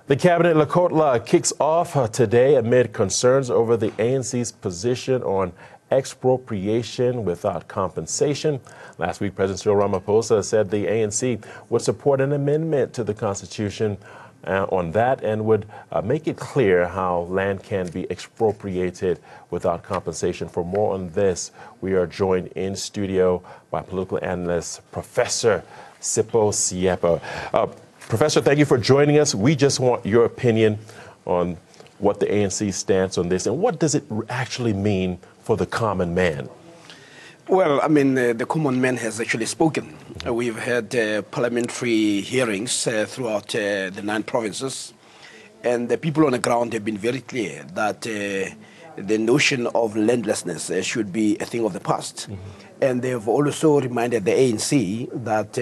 The cabinet Lekotla kicks off today amid concerns over the ANC's position on expropriation without compensation. Last week, President Cyril Ramaphosa said the ANC would support an amendment to the Constitution on that and would make it clear how land can be expropriated without compensation. For more on this, we are joined in studio by political analyst Professor Sipho Seepe. Professor, thank you for joining us. We just want your opinion on what the ANC stance on this and what does it actually mean for the common man? Well, I mean, the common man has actually spoken. We've had parliamentary hearings throughout the 9 provinces, and the people on the ground have been very clear that the notion of landlessness should be a thing of the past. And they have also reminded the ANC that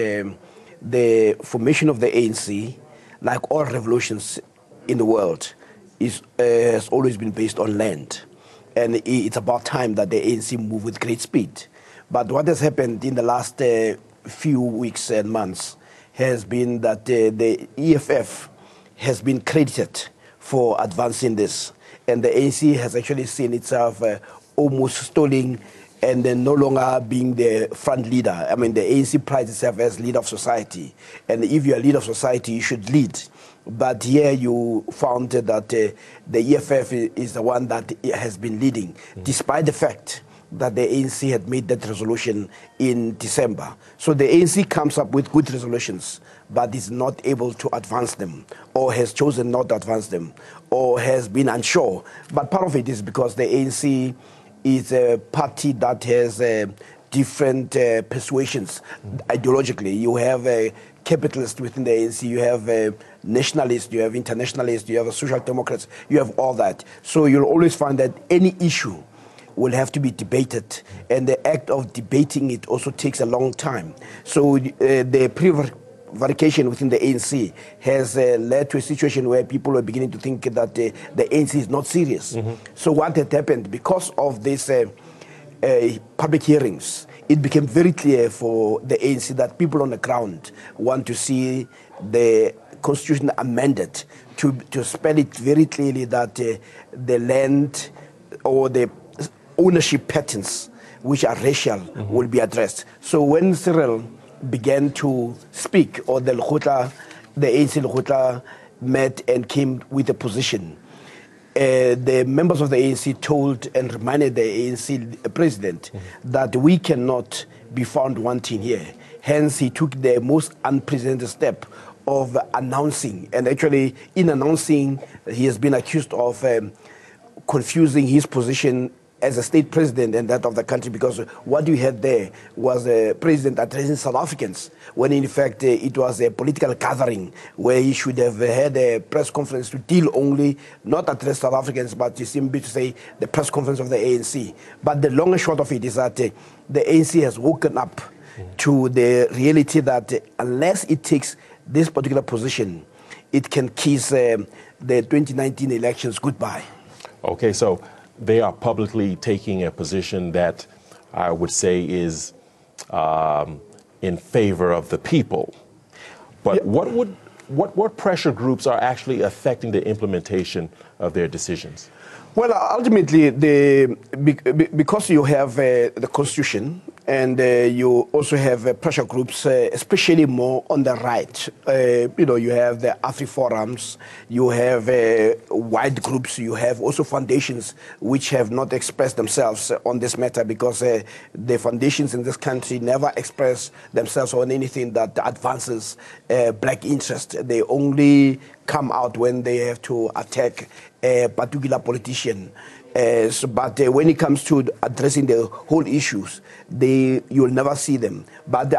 the formation of the ANC, like all revolutions in the world, has always been based on land. And it's about time that the ANC move with great speed. But what has happened in the last few weeks and months has been that the EFF has been credited for advancing this. And the ANC has actually seen itself almost stalling and then no longer being the front leader. I mean, the ANC prides itself as leader of society. And if you're a leader of society, you should lead. But here you found that the EFF is the one that has been leading, despite the fact that the ANC had made that resolution in December. So the ANC comes up with good resolutions, but is not able to advance them, or has chosen not to advance them, or has been unsure. But part of it is because the ANC is a party that has different persuasions ideologically. You have a capitalist within the ANC, you have nationalists, you have internationalists, you have social democrats, you have all that. So you'll always find that any issue will have to be debated, and the act of debating it also takes a long time. So the prevarication within the ANC has led to a situation where people are beginning to think that the ANC is not serious. So what had happened, because of this public hearings, it became very clear for the ANC that people on the ground want to see the Constitution amended to spell it very clearly that the land or the ownership patterns, which are racial, will be addressed. So when Cyril began to speak, or the ANC Lekotla met and came with a position, the members of the ANC told and reminded the ANC president that we cannot be found wanting here. Hence, he took the most unprecedented step of announcing, and actually in announcing, he has been accused of confusing his position as a state president and that of the country, because what you had there was a president addressing South Africans, when in fact it was a political gathering where he should have had a press conference to deal only, not address South Africans, but simply to say the press conference of the ANC. But the long and short of it is that the ANC has woken up to the reality that unless it takes this particular position, it can kiss the 2019 elections goodbye. Okay, so they are publicly taking a position that I would say is in favor of the people. But what pressure groups are actually affecting the implementation of their decisions? Well, ultimately, because you have the Constitution and you also have pressure groups, especially more on the right. You have the AfriForums, you have white groups, you have also foundations which have not expressed themselves on this matter, because the foundations in this country never express themselves on anything that advances black interest. They only come out when they have to attack a particular politician. But when it comes to addressing the whole issues, you'll never see them. But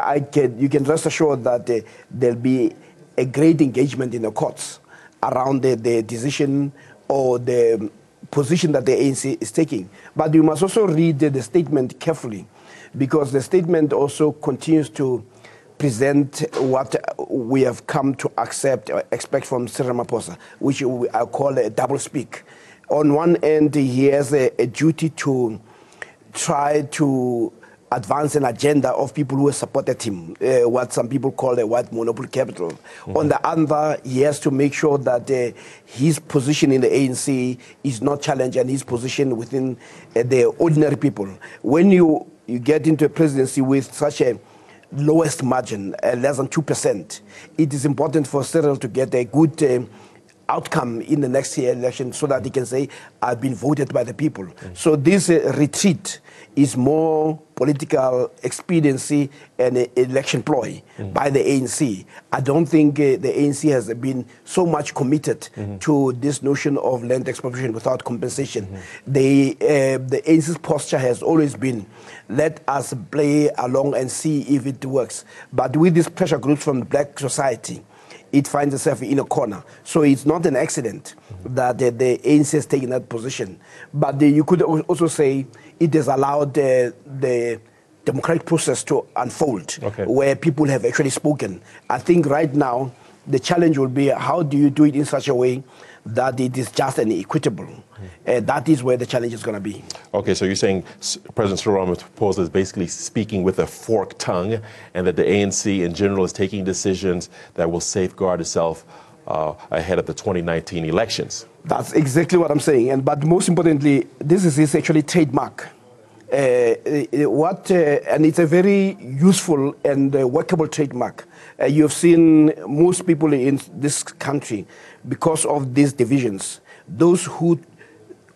you can rest assured that there'll be a great engagement in the courts around the decision or the position that the ANC is taking. But you must also read the statement carefully, because the statement also continues to present what we have come to accept or expect from Cyril Ramaphosa, which I call a double speak. On one end, he has a duty to try to advance an agenda of people who have supported him, what some people call a white monopoly capital. On the other, he has to make sure that his position in the ANC is not challenged and his position within the ordinary people. When you get into a presidency with such a lowest margin, less than 2%, it is important for Cyril to get a good outcome in the next year election so that he can say, I've been voted by the people. So this retreat is more political expediency and election ploy by the ANC. I don't think the ANC has been so much committed to this notion of land expropriation without compensation. The ANC's posture has always been, let us play along and see if it works. But with these pressure groups from the black society, it finds itself in a corner. So it's not an accident that the ANC has taken that position. But you could also say it has allowed the democratic process to unfold, where people have actually spoken. I think right now the challenge will be, how do you do it in such a way that it is just and equitable? That is where the challenge is going to be. Okay, so you're saying President Cyril Ramaphosa is basically speaking with a forked tongue, and that the ANC in general is taking decisions that will safeguard itself ahead of the 2019 elections. That's exactly what I'm saying. But most importantly, this is his actually trademark. And it's a very useful and workable trademark. You've seen most people in this country, because of these divisions, those who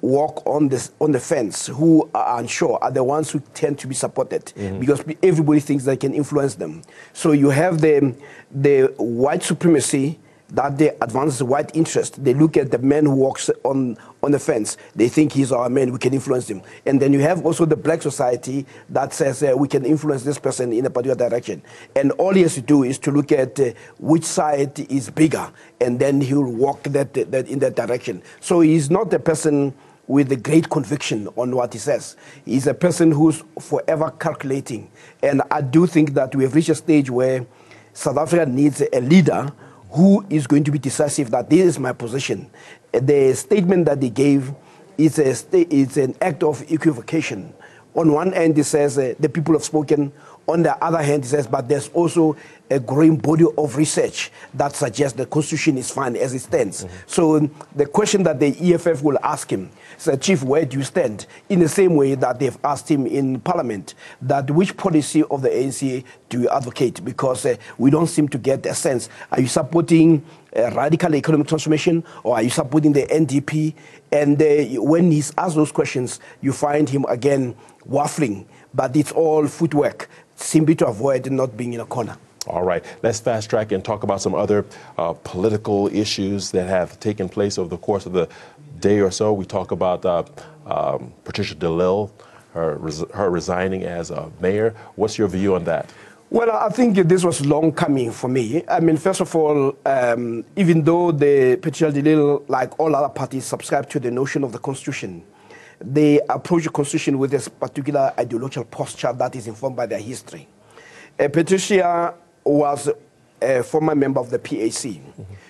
walk on the fence, who are unsure, are the ones who tend to be supported, because everybody thinks they can influence them. So you have the white supremacy that they advance the white interest. They look at the man who walks on the fence. They think he's our man, we can influence him. And then you have also the black society that says we can influence this person in a particular direction. And all he has to do is to look at which side is bigger, and then he'll walk in that direction. So he's not a person with a great conviction on what he says. He's a person who's forever calculating. And I do think that we have reached a stage where South Africa needs a leader who is going to be decisive, that this is my position. The statement that they gave is an act of equivocation. On one end, it says the people have spoken. On the other hand, it says, but there's also a growing body of research that suggests the Constitution is fine as it stands. So the question that the EFF will ask him is, Chief, where do you stand? In the same way that they've asked him in Parliament, that which policy of the ANC do you advocate? Because we don't seem to get a sense. Are you supporting radical economic transformation, or are you supporting the NDP? And when he's asked those questions, you find him again waffling. But it's all footwork, simply to avoid not being in a corner. All right, let's fast track and talk about some other political issues that have taken place over the course of the day or so. We talk about Patricia de Lille, her resigning as a mayor. What's your view on that? Well, I think this was long coming for me. I mean, first of all, even though the Patricia de Lille, like all other parties, subscribe to the notion of the Constitution, they approach the Constitution with this particular ideological posture that is informed by their history. Patricia was a former member of the PAC.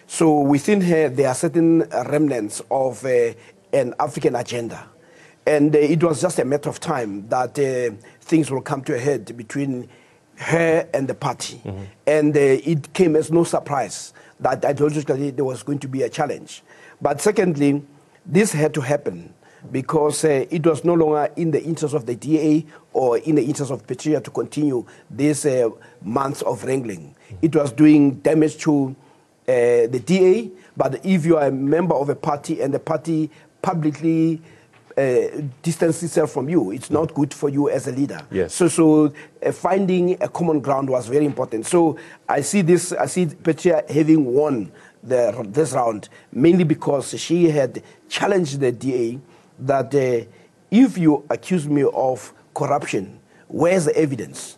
So within her, there are certain remnants of an African agenda. And it was just a matter of time that things will come to a head between her and the party. And it came as no surprise that ideologically there was going to be a challenge. But secondly, this had to happen because it was no longer in the interest of the DA or in the interest of Patricia to continue this months of wrangling. It was doing damage to the DA, but if you are a member of a party and the party publicly distance itself from you, it's not good for you as a leader. Yes. So finding a common ground was very important. So I see Patricia having won this round, mainly because she had challenged the DA that if you accuse me of corruption, where's the evidence?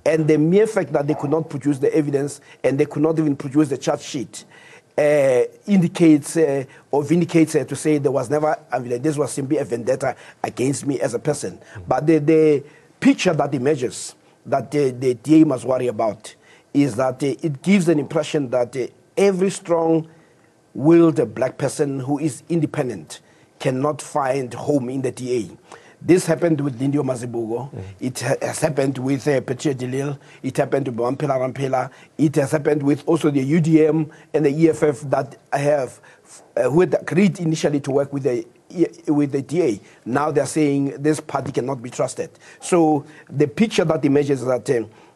And the mere fact that they could not produce the evidence and they could not even produce the charge sheet indicates or vindicates to say there was never, this was simply a vendetta against me as a person. But the picture that emerges that the DA must worry about is that it gives an impression that every strong-willed black person who is independent cannot find home in the DA. This happened with Lindio Mazibugo. It has happened with Petia Delil. It happened with Mampela Rampela. It has happened with also the UDM and the EFF that have who had agreed initially to work with the DA. Now they're saying this party cannot be trusted. So the picture that emerges is that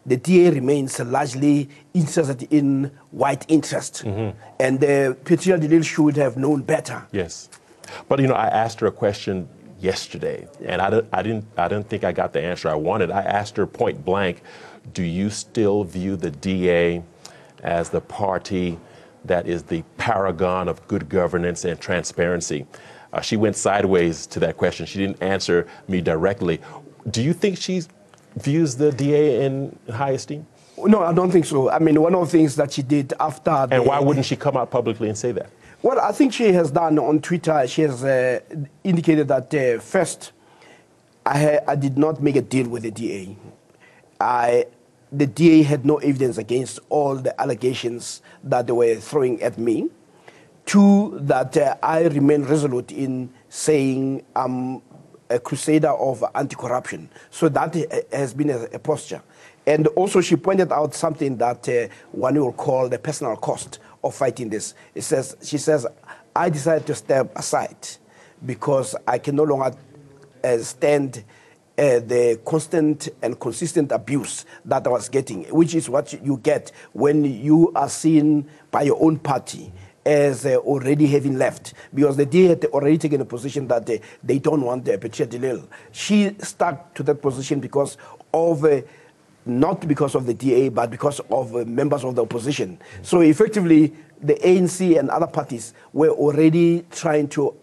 the DA remains largely interested in white interest. And Petia Delil should have known better. Yes. But, you know, I asked her a question yesterday, and I didn't think I got the answer I wanted. I asked her point blank, do you still view the DA as the party that is the paragon of good governance and transparency? She went sideways to that question. She didn't answer me directly. Do you think she views the DA in high esteem? No, I don't think so. I mean, one of the things that she did after... And why wouldn't she come out publicly and say that? Well, I think she has done on Twitter, she has indicated that first, I did not make a deal with the DA. The DA had no evidence against all the allegations that they were throwing at me. Two, that I remain resolute in saying I'm a crusader of anti-corruption. So that has been a posture. And also she pointed out something that one will call the personal cost of fighting this. She says, I decided to step aside because I can no longer stand the constant and consistent abuse that I was getting, which is what you get when you are seen by your own party as already having left, because the DA had already taken a position that they don't want Petia Delil. She stuck to that position because of, not because of the DA, but because of members of the opposition. So effectively, the ANC and other parties were already trying to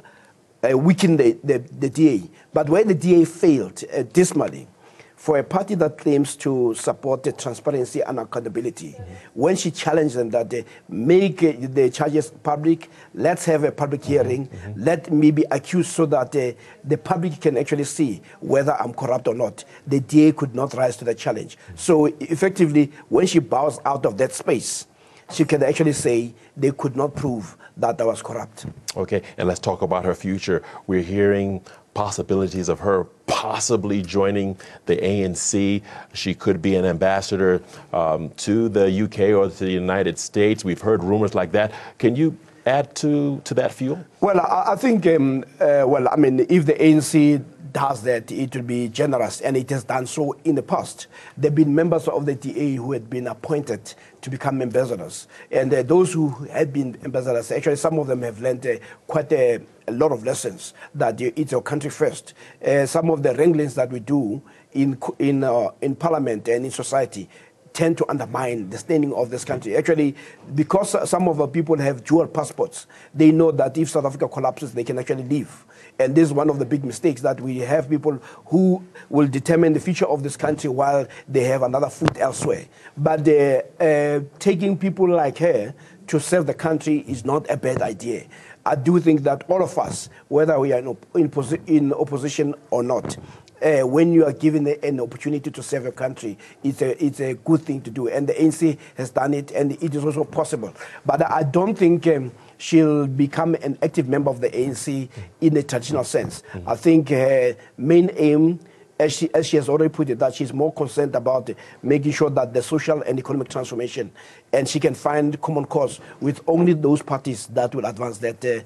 weaken the DA. But where the DA failed dismally, for a party that claims to support the transparency and accountability, when she challenged them that they make the charges public, let's have a public hearing, let me be accused so that the public can actually see whether I'm corrupt or not, the DA could not rise to the challenge. So effectively, when she bows out of that space, she can actually say they could not prove that I was corrupt. Okay, and let's talk about her future. We're hearing possibilities of her possibly joining the ANC. She could be an ambassador to the UK or to the United States. We've heard rumors like that. Can you add to that fuel? Well, I think, well, I mean, if the ANC does that, it will be generous, and it has done so in the past. There have been members of the DA who had been appointed to become ambassadors, and those who had been ambassadors, actually some of them have learned quite a lot of lessons, that it's your country first. Some of the wranglings that we do in Parliament and in society tend to undermine the standing of this country. Actually, because some of our people have dual passports, they know that if South Africa collapses, they can actually leave. And this is one of the big mistakes, that we have people who will determine the future of this country while they have another foot elsewhere. But taking people like her to serve the country is not a bad idea. I do think that all of us, whether we are in opposition or not, when you are given an opportunity to serve your country, it's a good thing to do. And the ANC has done it, and it is also possible. But I don't think she'll become an active member of the ANC in the traditional sense. I think her main aim, as she has already put it, that she's more concerned about making sure that the social and economic transformation, and she can find common cause with only those parties that will advance that